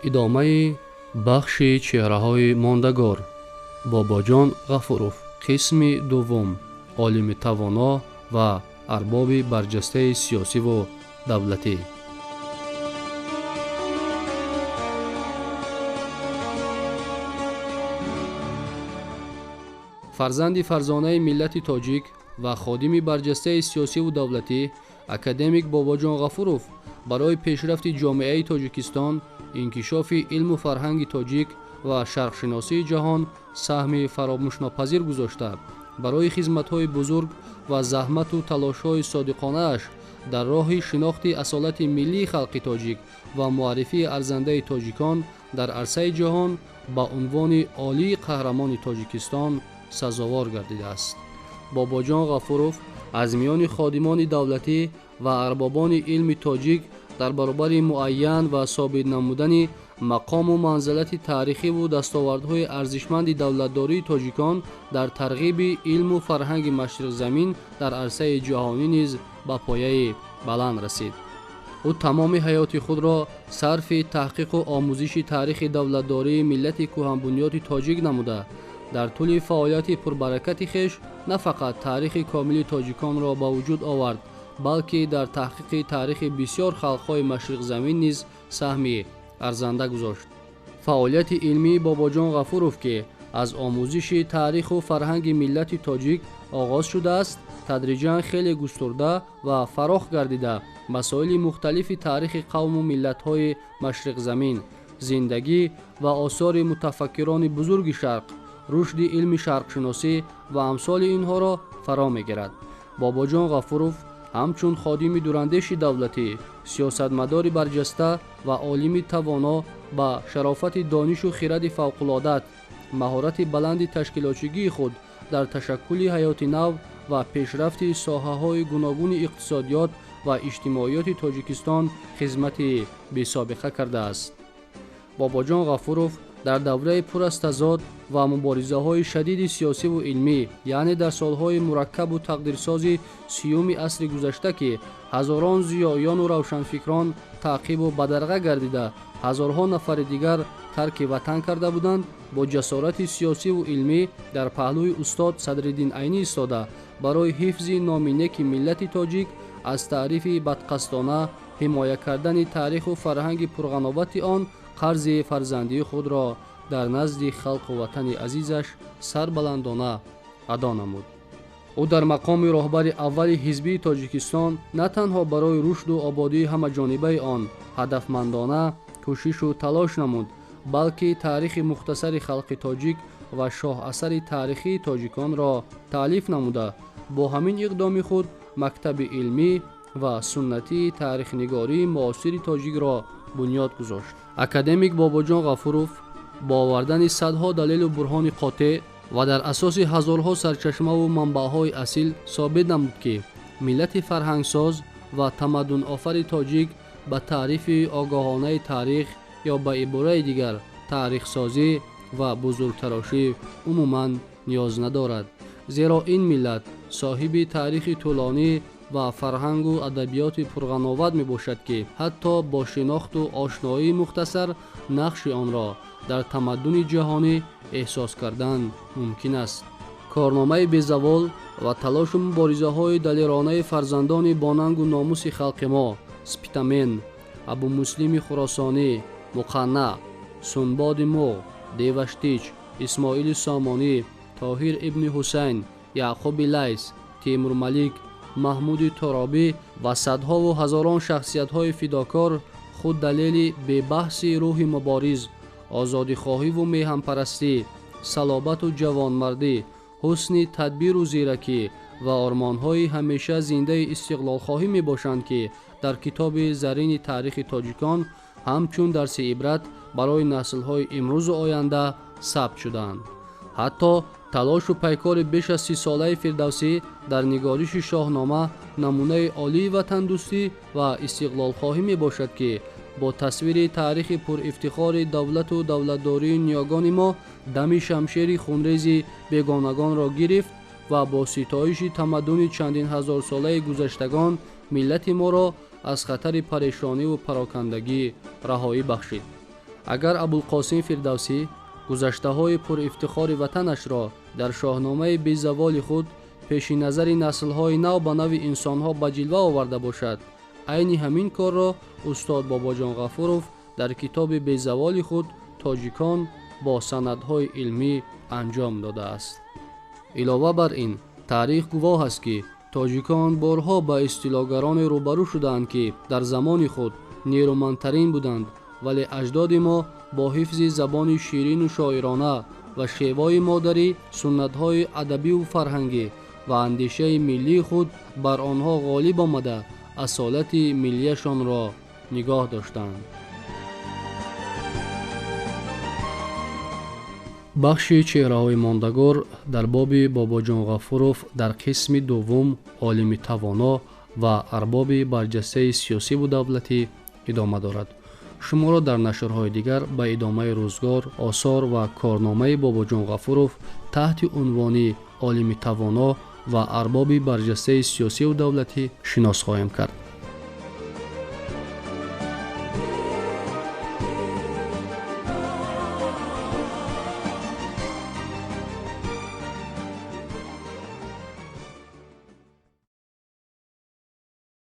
ادامه بخش چهره‌های ماندگار. باباجان غفوروف، قسم دوم. عالم توانا و ارباب برجسته سیاسی و دولتی. فرزند فرزانه ملت تاجیک و خادم برجسته سیاسی و دولتی، اکادمیک باباجان غفوروف برای پیشرفت جامعه تاجیکستان، انکشاف علم و فرهنگ تاجیک و شرقشناسی جهان سهم فراموش‌ناپذیر گذاشته. برای خدمت‌های بزرگ و زحمت و تلاش‌های صادقانه‌اش در راه شناخت اصالت ملی خلق تاجیک و معرفی ارزنده تاجیکان در عرصه جهان با عنوان عالی قهرمان تاجیکستان سزاوار گردیده است. باباجان غفوروف از میان خادمان دولتی و اربابان علم تاجیک در برابر معین و ثابت نمودن مقام و منزلت تاریخی و دستاوردهای ارزشمند دولتداری تاجیکان در ترغیب علم و فرهنگ مشرق زمین در عرصه جهانی نیز به پایه بلند رسید. او تمام حیات خود را صرف تحقیق و آموزش تاریخ دولتداری ملت کهن‌بنیاد تاجیک نموده، در طول فعالیت پربرکت خویش نه فقط تاریخ کامل تاجیکان را به وجود آورد، بلکه در تحقیق تاریخ بسیار خلق‌های مشرق زمین نیز سهمی ارزنده گذاشت. فعالیت علمی باباجان غفوروف که از آموزش تاریخ و فرهنگ ملت تاجیک آغاز شده است، تدریجاً خیلی گسترده و فراخ گردیده مسائل مختلف تاریخ قوم و ملت‌های مشرق زمین، زندگی و آثار متفکران بزرگ شرق، رشد علم شرقشناسی و امثال اینها را فرا می‌گیرد. باباجان غفوروف همچون خادم دوراندیش دولتی، سیاستمدار برجسته و عالم توانا با شرافت دانش و خرد فوق‌العاده، مهارت بلند تشکیلاتچی خود در تشکل حیات نو و پیشرفت ساحه‌های گوناگون اقتصادیات و اجتماعیات تاجیکستان خدمت بی‌سابقه کرده است. باباجان غفوروف در دوره پر از تضاد و مبارزه‌های شدید سیاسی و علمی، یعنی در سالهای مرکب و تقدیرساز سیوم عصر گذشته که هزاران ضیاییان و روشنفکران تعقیب و بدرقه گردیده هزارها نفر دیگر ترک وطن کرده بودند، با جسارت سیاسی و علمی در پهلوی استاد صدرالدین عینی ایستاده برای حفظ نام نیک ملت تاجیک از تعریف بدقصدانه حمایت کردن تاریخ و فرهنگ پرغناوت آن قرض فرزندی خود را در نزد خلق و وطن عزیزش سربلندانه ادا نمود. او در مقام راهبر اول حزبی تاجیکستان نه تنها برای رشد و آبادی همه جانبه آن هدفمندانه کوشش و تلاش نمود، بلکه تاریخ مختصر خلق تاجیک و شاه اثر تاریخی تاجیکان را تألیف نموده، با همین اقدام خود مکتب علمی و سنتی تاریخ نگاری معاصر تاجیک را بنیاد گذاشت. اکادمیک باباجان غفوروف با آوردن صدها دلیل و برهان قاطع و در اساس هزارها سرچشمه و منبع‌های اصیل ثابت نمود که ملت فرهنگساز و تمدن آفر تاجیک به تعریف آگاهانه تاریخ یا به عبارت دیگر تاریخ سازی و بزرگتراشی عموماً نیاز ندارد، زیرا این ملت صاحب تاریخ طولانی و فرهنگ و ادبیات پرغناوت می باشد که حتی با شناخت و آشنایی مختصر نقش آن را در تمدن جهانی احساس کردن ممکن است. کارنامه بی‌زوال و تلاش و مبارزه‌های دلیرانه فرزندان باننگ و ناموس خلق ما، سپیتامن، ابو مسلم خراسانی، مقنع، سنباد مو، دیوشتیچ، اسماعیل سامانی، طاهر ابن حسین، یعقوب لیث، تیمور ملیک، محمود ترابی و صدها و هزاران شخصیت‌های فداکار خود دلیل به بحث روح مبارز، آزادی‌خواهی و میهن‌پرستی، صلابت و جوانمردی، حسن تدبیر و زیرکی و آرمان‌های همیشه زنده استقلال خواهی می‌باشند که در کتاب زرین تاریخ تاجیکان همچون درس عبرت برای نسل‌های امروز و آینده ثبت شدند. حتی تلاش و پیکار بیش از 30 ساله فردوسی در نگارش شاهنامه نمونه عالی وطن دوستی و استقلال خواهی می باشد که با تصویر تاریخ پر افتخار دولت و دولتداری نیاگان ما دم شمشیر خونریز بیگانگان را گرفت و با ستایش تمدن چندین هزار ساله گذشتگان ملت ما را از خطر پریشانی و پراکندگی رهایی بخشید. اگر ابوالقاسم فردوسی گذشته‌های پر افتخار وطنش را در شاهنامه بی‌زوال خود پیش نظر نسل‌های نو به نوع انسان‌ها به جلوه آورده باشد، عین همین کار را استاد باباجان غفورов در کتاب بی‌زوال خود تاجیکان با سندهای علمی انجام داده است. علاوه بر این، تاریخ گواه است که تاجیکان بارها با استیلاگران روبرو شدند که در زمان خود نیرومندترین بودند، ولی اجداد ما با حفظ زبان شیرین و شاعرانه و شیوای مادری، سنت‌های ادبی و فرهنگی و اندیشه ملی خود بر آنها غالب آمده اصالت ملیشان را نگاه داشتند. بخش چهره‌های ماندگار در باب باباجان غفورov در قسم دوم عالم توانا و ارباب برجسته سیاسی و دولتی ادامه دارد. شما را در نشرهای دیگر به ادامه روزگار، آثار و کارنامه باباجان غفورov تحت عنوان عالم توانا و ارباب برجسته سیاسی و دولتی شناس خواهیم کرد.